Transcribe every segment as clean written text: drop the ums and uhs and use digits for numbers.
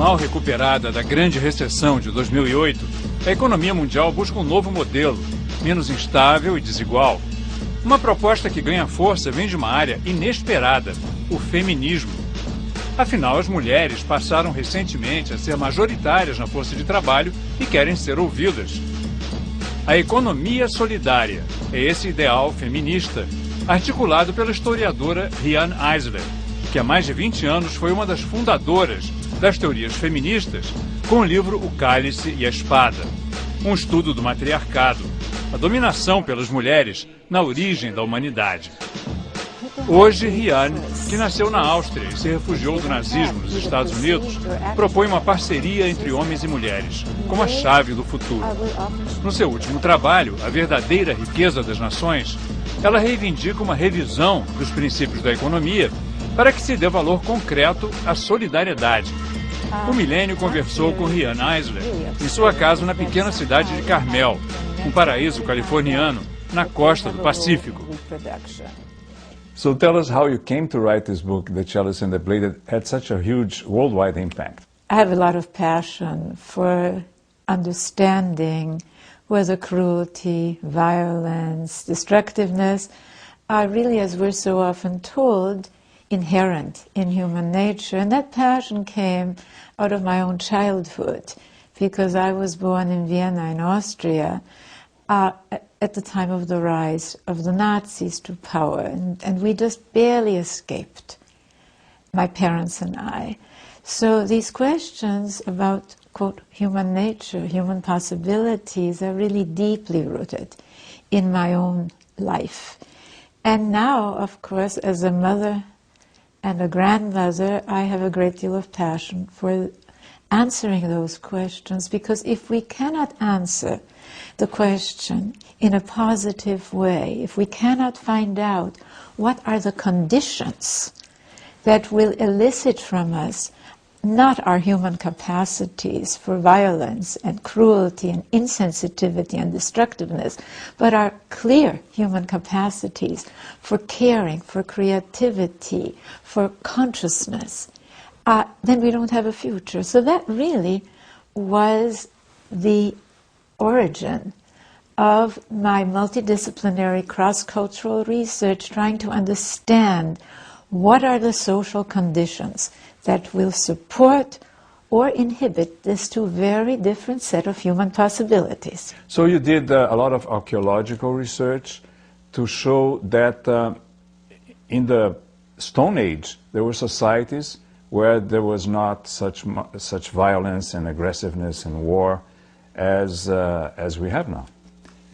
Mal recuperada da grande recessão de 2008, a economia mundial busca um novo modelo, menos instável e desigual. Uma proposta que ganha força vem de uma área inesperada, o feminismo. Afinal, as mulheres passaram recentemente a ser majoritárias na força de trabalho e querem ser ouvidas. A economia solidária é esse ideal feminista, articulado pela historiadora Riane Eisler, que há mais de 20 anos foi uma das fundadoras das teorias feministas, com o livro O Cálice e a Espada, um estudo do matriarcado, a dominação pelas mulheres na origem da humanidade. Hoje, Riane, que nasceu na Áustria e se refugiou do nazismo nos Estados Unidos, propõe uma parceria entre homens e mulheres, como a chave do futuro. No seu último trabalho, A Verdadeira Riqueza das Nações, ela reivindica uma revisão dos princípios da economia para que se dê valor concreto à solidariedade. O Milênio conversou com Riane Eisler em sua casa na pequena cidade de Carmel, um paraíso californiano na costa do Pacífico. So tell us how you came to write this book, The Chalice and the Blade, that had such a huge worldwide impact. I have a lot of passion for understanding whether cruelty, violence, destructiveness are really, as we're so often told, inherent in human nature. And that passion came out of my own childhood, because I was born in Vienna, in Austria, at the time of the rise of the Nazis to power, and we just barely escaped, my parents and I. So these questions about, quote, human nature, human possibilities are really deeply rooted in my own life. And now, of course, as a mother and a grandmother, I have a great deal of passion for answering those questions, because if we cannot answer the question in a positive way, if we cannot find out what are the conditions that will elicit from us not our human capacities for violence and cruelty and insensitivity and destructiveness, but our clear human capacities for caring, for creativity, for consciousness, then we don't have a future. So that really was the origin of my multidisciplinary cross-cultural research, trying to understand what are the social conditions that will support or inhibit these two very different set of human possibilities. So you did a lot of archaeological research to show that in the Stone Age there were societies where there was not such violence and aggressiveness and war as we have now.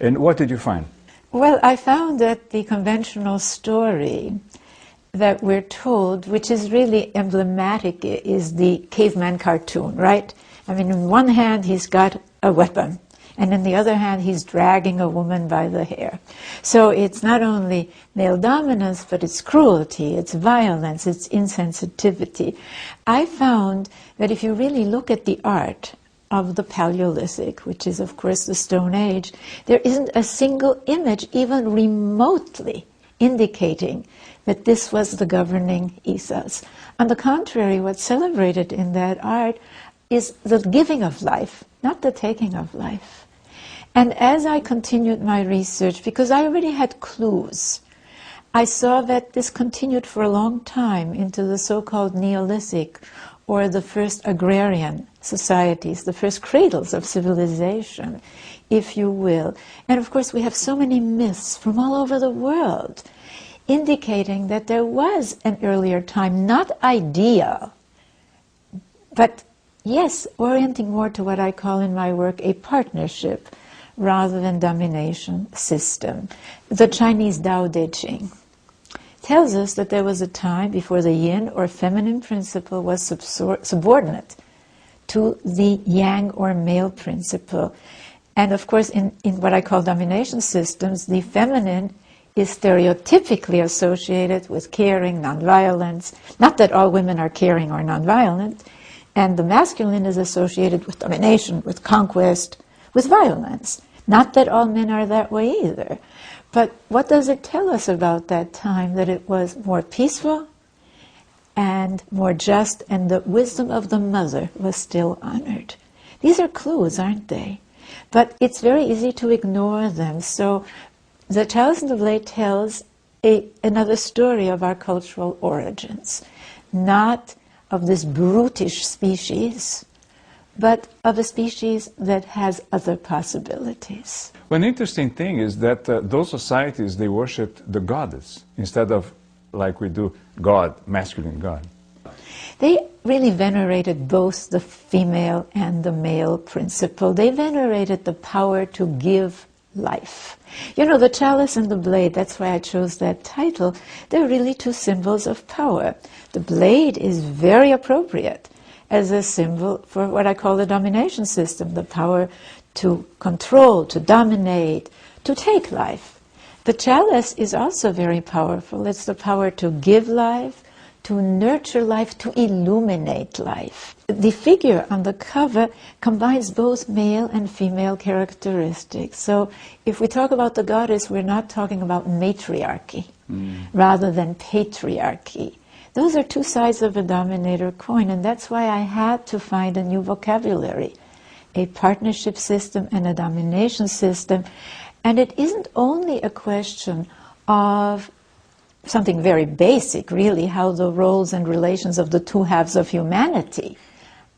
And what did you find? Well, I found that the conventional story that we're told, which is really emblematic, is the caveman cartoon, right? I mean, in one hand he's got a weapon, and in the other hand he's dragging a woman by the hair. So it's not only male dominance, but it's cruelty, it's violence, it's insensitivity. I found that if you really look at the art of the Paleolithic, which is of course the Stone Age, there isn't a single image even remotely indicating that this was the governing ethos. On the contrary, what's celebrated in that art is the giving of life, not the taking of life. And as I continued my research, because I already had clues, I saw that this continued for a long time into the so-called Neolithic, or the first agrarian societies, the first cradles of civilization, if you will. And of course we have so many myths from all over the world indicating that there was an earlier time, not ideal, but yes, orienting more to what I call in my work a partnership rather than domination system. The Chinese Tao Te Ching tells us that there was a time before the yin or feminine principle was subordinate to the yang or male principle. And of course in what I call domination systems, the feminine is stereotypically associated with caring, nonviolence. Not that all women are caring or nonviolent. And the masculine is associated with domination, with conquest, with violence. Not that all men are that way either. But what does it tell us about that time? That it was more peaceful, and more just, and the wisdom of the mother was still honored. These are clues, aren't they? But it's very easy to ignore them. So the Chalice and the Blade tells another story of our cultural origins, not of this brutish species, but of a species that has other possibilities. One interesting thing is that those societies, they worshipped the goddess instead of, like we do, God, masculine God. They really venerated both the female and the male principle. They venerated the power to give life. You know, the chalice and the blade, that's why I chose that title, they're really two symbols of power. The blade is very appropriate as a symbol for what I call the domination system, the power to control, to dominate, to take life. The chalice is also very powerful. It's the power to give life, to nurture life, to illuminate life. The figure on the cover combines both male and female characteristics. So if we talk about the goddess, we're not talking about matriarchy rather than patriarchy. Those are two sides of a dominator coin, and that's why I had to find a new vocabulary, a partnership system and a domination system. And it isn't only a question of something very basic, really, how the roles and relations of the two halves of humanity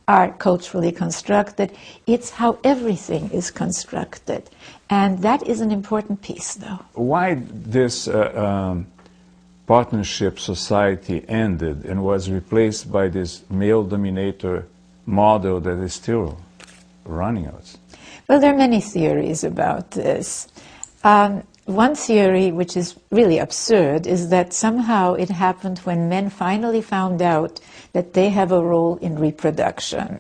are culturally constructed. It's how everything is constructed. And that is an important piece, though. Why this partnership society ended and was replaced by this male dominator model that is still running us? Well, there are many theories about this. One theory, which is really absurd, is that somehow it happened when men finally found out that they have a role in reproduction.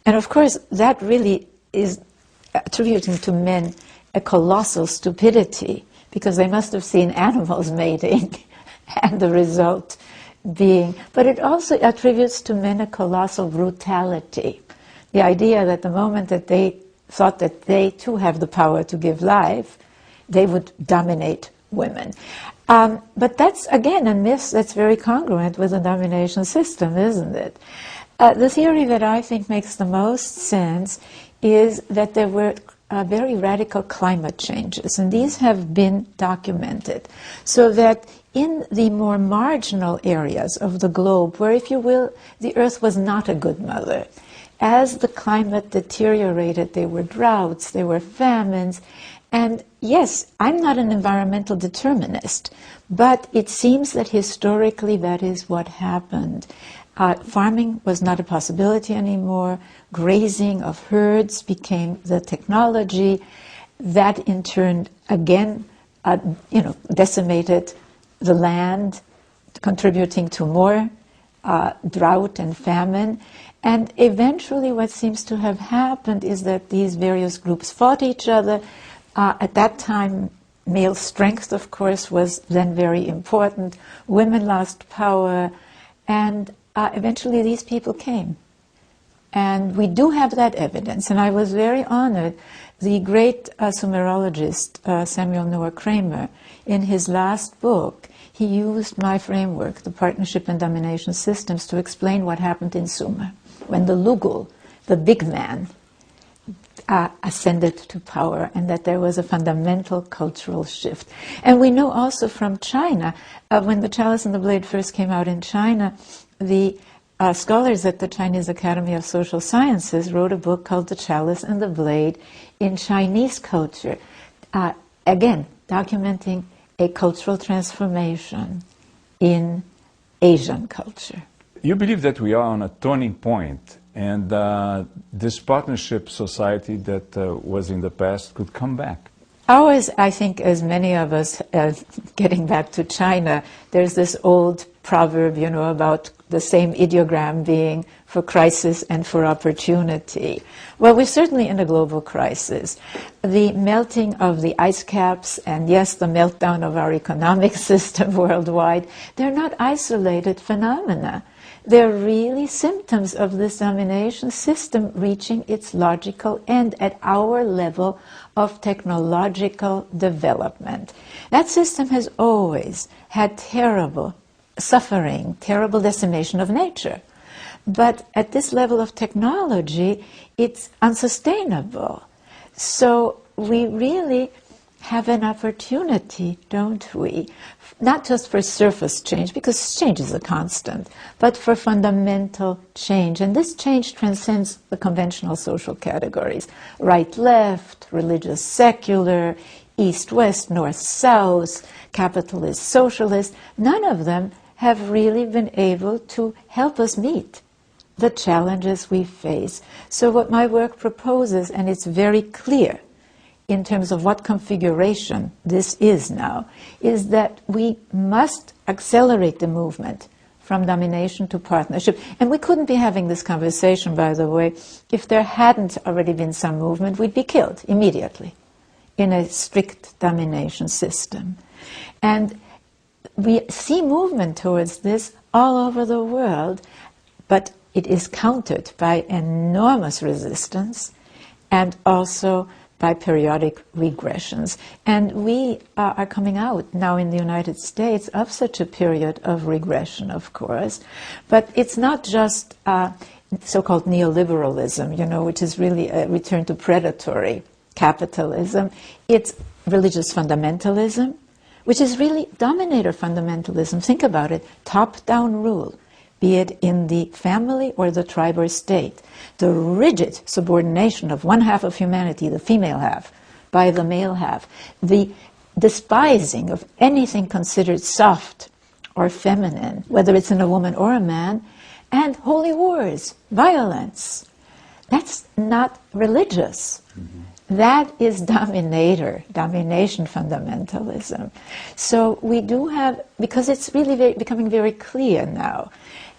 And of course, that really is attributing to men a colossal stupidity, because they must have seen animals mating, and the result being... But it also attributes to men a colossal brutality. The idea that the moment that they thought that they too have the power to give life, they would dominate women. But that's, again, a myth that's very congruent with the domination system, isn't it? The theory that I think makes the most sense is that there were very radical climate changes, and these have been documented, so that in the more marginal areas of the globe, where, if you will, the Earth was not a good mother, as the climate deteriorated, there were droughts, there were famines. And yes, I'm not an environmental determinist, but it seems that historically that is what happened. Farming was not a possibility anymore. Grazing of herds became the technology. That in turn, again, decimated the land, contributing to more drought and famine. And eventually what seems to have happened is that these various groups fought each other. At that time, male strength, of course, was then very important. Women lost power, and eventually these people came. And we do have that evidence, and I was very honored. The great Sumerologist, Samuel Noah Kramer, in his last book, he used my framework, the partnership and domination systems, to explain what happened in Sumer, when the Lugul, the big man, ascended to power, and that there was a fundamental cultural shift. And we know also from China, when the Chalice and the Blade first came out in China, the scholars at the Chinese Academy of Social Sciences wrote a book called The Chalice and the Blade in Chinese Culture, again, documenting a cultural transformation in Asian culture. You believe that we are on a turning point, and this partnership society that was in the past could come back? Ours, I think, as many of us, getting back to China, there's this old proverb, about the same ideogram being for crisis and for opportunity. Well, we're certainly in a global crisis. The melting of the ice caps, and yes, the meltdown of our economic system worldwide, they're not isolated phenomena. They're really symptoms of this domination system reaching its logical end at our level of technological development. That system has always had terrible suffering, terrible decimation of nature. But at this level of technology, it's unsustainable. So we really have an opportunity, don't we? Not just for surface change, because change is a constant, but for fundamental change. And this change transcends the conventional social categories. Right, left, religious, secular, east, west, north, south, capitalist, socialist. None of them have really been able to help us meet the challenges we face. So what my work proposes, and it's very clear in terms of what configuration this is now, is that we must accelerate the movement from domination to partnership. And we couldn't be having this conversation, by the way, if there hadn't already been some movement. We'd be killed immediately in a strict domination system. And we see movement towards this all over the world, but it is countered by enormous resistance and also by periodic regressions. And we are coming out now in the United States of such a period of regression, of course. But it's not just so-called neoliberalism, which is really a return to predatory capitalism. It's religious fundamentalism, which is really dominator fundamentalism. Think about it, top-down rule, be it in the family or the tribe or state. The rigid subordination of one half of humanity, the female half, by the male half. The despising of anything considered soft or feminine, whether it's in a woman or a man, and holy wars, violence. That's not religious. Mm-hmm. That is domination fundamentalism. So we do have, because it's really becoming very clear now,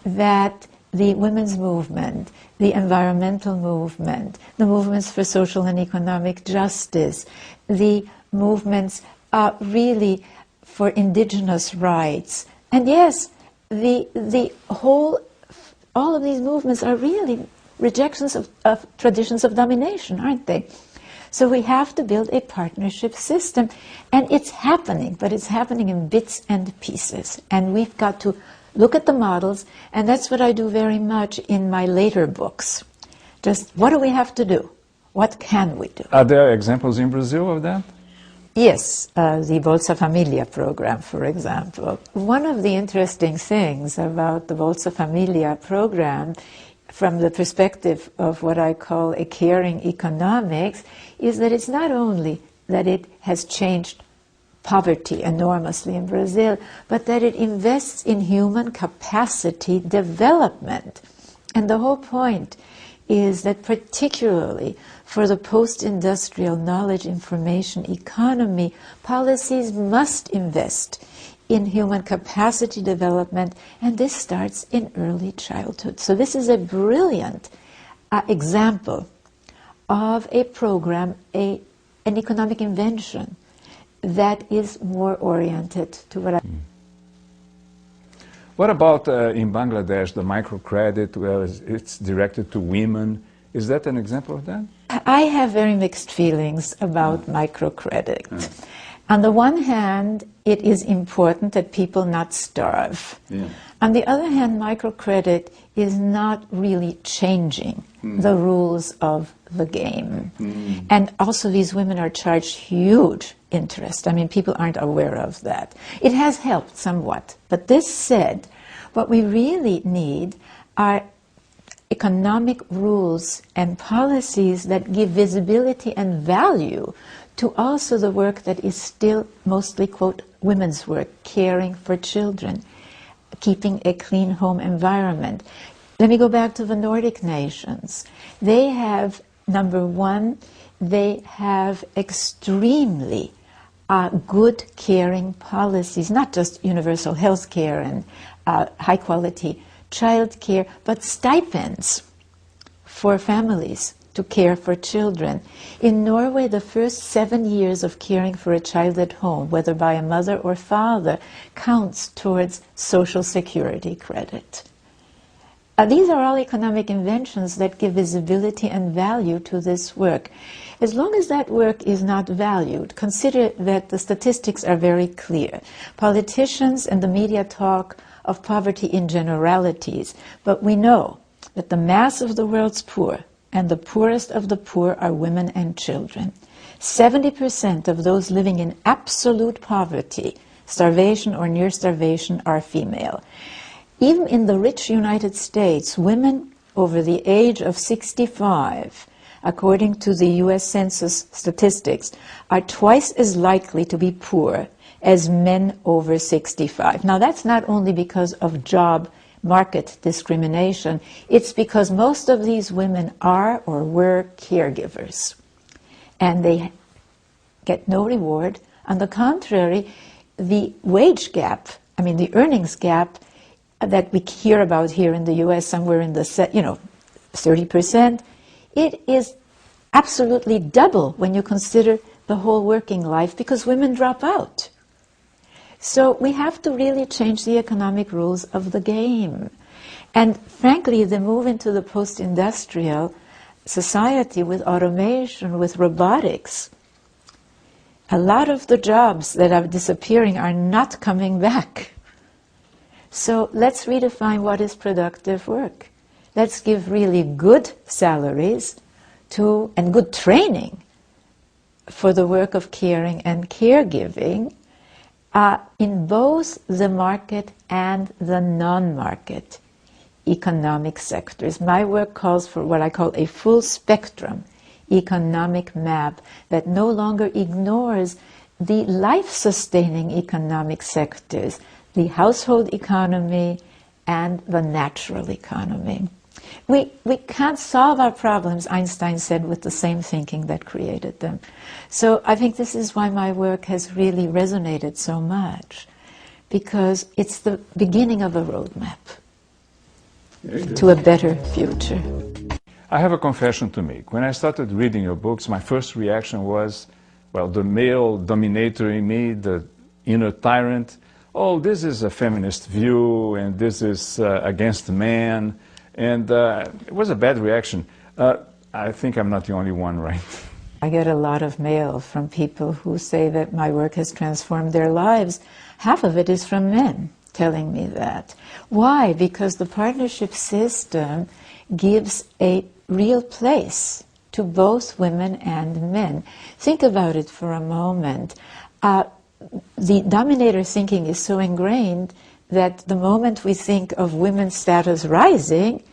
that the women's movement, the environmental movement, the movements for social and economic justice, the movements really for indigenous rights, and yes, all of these movements are really rejections of traditions of domination, aren't they? So we have to build a partnership system, and it's happening, but it's happening in bits and pieces, and we've got to look at the models, and that's what I do very much in my later books. Just what do we have to do? What can we do? Are there examples in Brazil of that? Yes, the Bolsa Familia program, for example. One of the interesting things about the Bolsa Familia program, from the perspective of what I call a caring economics, is that it's not only that it has changed poverty enormously in Brazil, but that it invests in human capacity development. And the whole point is that particularly for the post-industrial knowledge information economy, policies must invest in human capacity development, and this starts in early childhood. So this is a brilliant example of a program, an economic invention that is more oriented to what I... What about in Bangladesh, the microcredit, where it's directed to women? Is that an example of that? I have very mixed feelings about microcredit. On the one hand, it is important that people not starve. Yeah. On the other hand, microcredit is not really changing the rules of the game. And also these women are charged huge interest. I mean, people aren't aware of that. It has helped somewhat. But this said, what we really need are economic rules and policies that give visibility and value to also the work that is still mostly, quote, women's work, caring for children, keeping a clean home environment. Let me go back to the Nordic nations. They have, number one, they have extremely good caring policies, not just universal health care and high-quality child care, but stipends for families to care for children. In Norway, the first 7 years of caring for a child at home, whether by a mother or father, counts towards social security credit. These are all economic inventions that give visibility and value to this work. As long as that work is not valued, consider that the statistics are very clear. Politicians and the media talk of poverty in generalities, but we know that the mass of the world's poor and the poorest of the poor are women and children. 70% of those living in absolute poverty, starvation or near starvation, are female. Even in the rich United States, women over the age of 65, according to the U.S. Census statistics, are twice as likely to be poor as men over 65. Now, that's not only because of job market discrimination, it's because most of these women are or were caregivers, and they get no reward. On the contrary, the wage gap, the earnings gap that we hear about here in the U.S., somewhere in the 30%, it is absolutely double when you consider the whole working life, because women drop out. So we have to really change the economic rules of the game. And frankly, the move into the post-industrial society with automation, with robotics, a lot of the jobs that are disappearing are not coming back. So let's redefine what is productive work. Let's give really good salaries and good training for the work of caring and caregiving in both the market and the non-market economic sectors. My work calls for what I call a full spectrum economic map that no longer ignores the life-sustaining economic sectors, the household economy and the natural economy. We can't solve our problems, Einstein said, with the same thinking that created them. So I think this is why my work has really resonated so much, because it's the beginning of a roadmap to a better future. I have a confession to make. When I started reading your books, my first reaction was, well, the male dominator in me, the inner tyrant, oh, this is a feminist view, and this is against man, and it was a bad reaction. I think I'm not the only one, right? I get a lot of mail from people who say that my work has transformed their lives. Half of it is from men telling me that. Why? Because the partnership system gives a real place to both women and men. Think about it for a moment. The dominator thinking is so ingrained that the moment we think of women's status rising,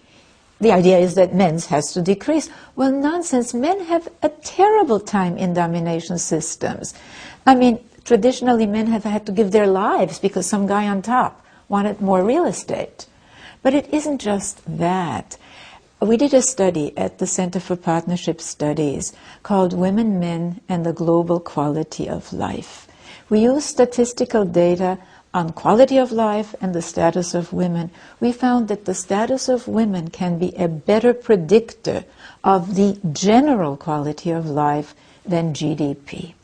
the idea is that men's has to decrease. Well, nonsense. Men have a terrible time in domination systems. Traditionally men have had to give their lives because some guy on top wanted more real estate. But it isn't just that. We did a study at the Center for Partnership Studies called Women, Men, and the Global Quality of Life. We used statistical data on quality of life and the status of women. We found that the status of women can be a better predictor of the general quality of life than GDP.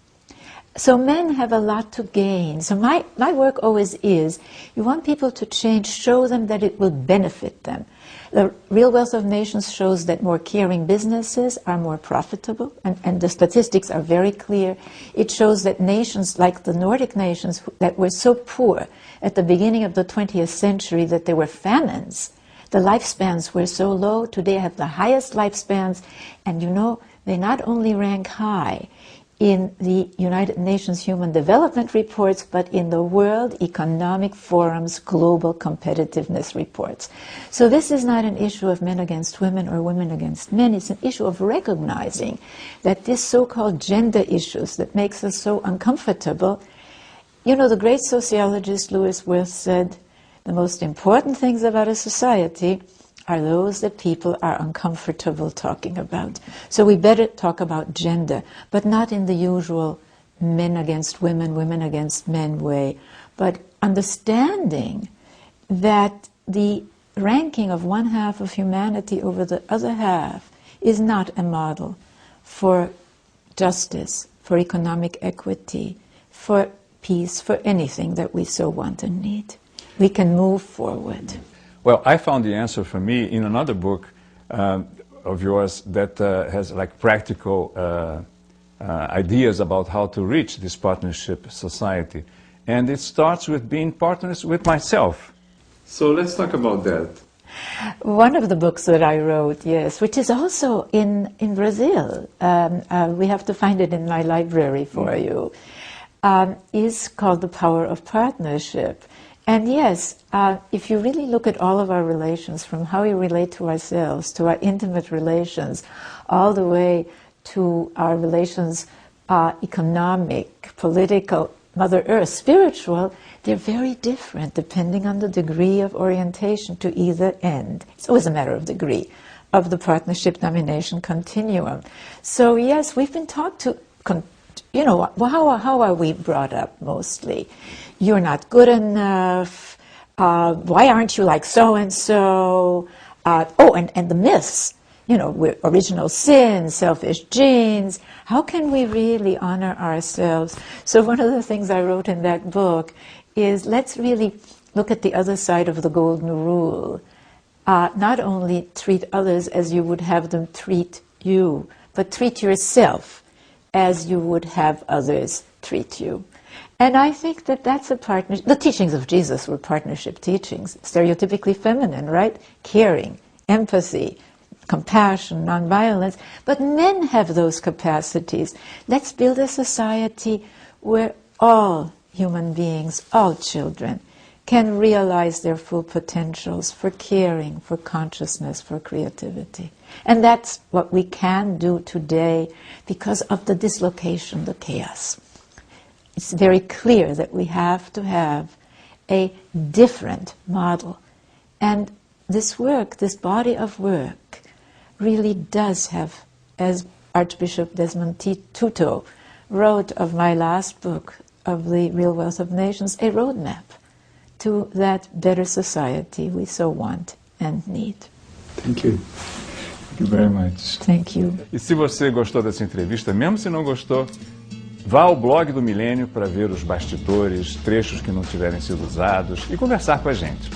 So men have a lot to gain. So my work always is, you want people to change, show them that it will benefit them. The Real Wealth of Nations shows that more caring businesses are more profitable, and the statistics are very clear. It shows that nations like the Nordic nations that were so poor at the beginning of the 20th century that there were famines, the lifespans were so low. Today have the highest lifespans, and they not only rank high in the United Nations Human Development Reports, but in the World Economic Forum's Global Competitiveness Reports. So this is not an issue of men against women or women against men. It's an issue of recognizing that this so-called gender issues that makes us so uncomfortable. The great sociologist Lewis Wirth said, the most important things about a society are those that people are uncomfortable talking about. So we better talk about gender, but not in the usual men against women, women against men way, but understanding that the ranking of one half of humanity over the other half is not a model for justice, for economic equity, for peace, for anything that we so want and need. We can move forward. Well, I found the answer for me in another book of yours that has like practical ideas about how to reach this partnership society. And it starts with being partners with myself. So let's talk about that. One of the books that I wrote, yes, which is also in Brazil, we have to find it in my library for you, is called The Power of Partnership. And yes, if you really look at all of our relations, from how we relate to ourselves, to our intimate relations, all the way to our relations, economic, political, Mother Earth, spiritual, they're very different depending on the degree of orientation to either end. It's always a matter of degree of the partnership domination continuum. So yes, we've been taught to, how are we brought up mostly? You're not good enough. Why aren't you like so-and-so? And the myths. We're original sin, selfish genes. How can we really honor ourselves? So one of the things I wrote in that book is let's really look at the other side of the golden rule. Not only treat others as you would have them treat you, but treat yourself as you would have others treat you. And I think that that's a partnership. The teachings of Jesus were partnership teachings, stereotypically feminine, right? Caring, empathy, compassion, nonviolence, but men have those capacities. Let's build a society where all human beings, all children, can realize their full potentials for caring, for consciousness, for creativity. And that's what we can do today because of the dislocation, the chaos. It's very clear that we have to have a different model. And this work, this body of work, really does have, as Archbishop Desmond Tutu wrote of my last book, of The Real Wealth of Nations, a roadmap to that better society we so want and need. Thank you. Thank you very much. Thank you. E se você gostou dessa entrevista, mesmo se não gostou, vá ao blog do Milênio para ver os bastidores, trechos que não tiverem sido usados e conversar com a gente.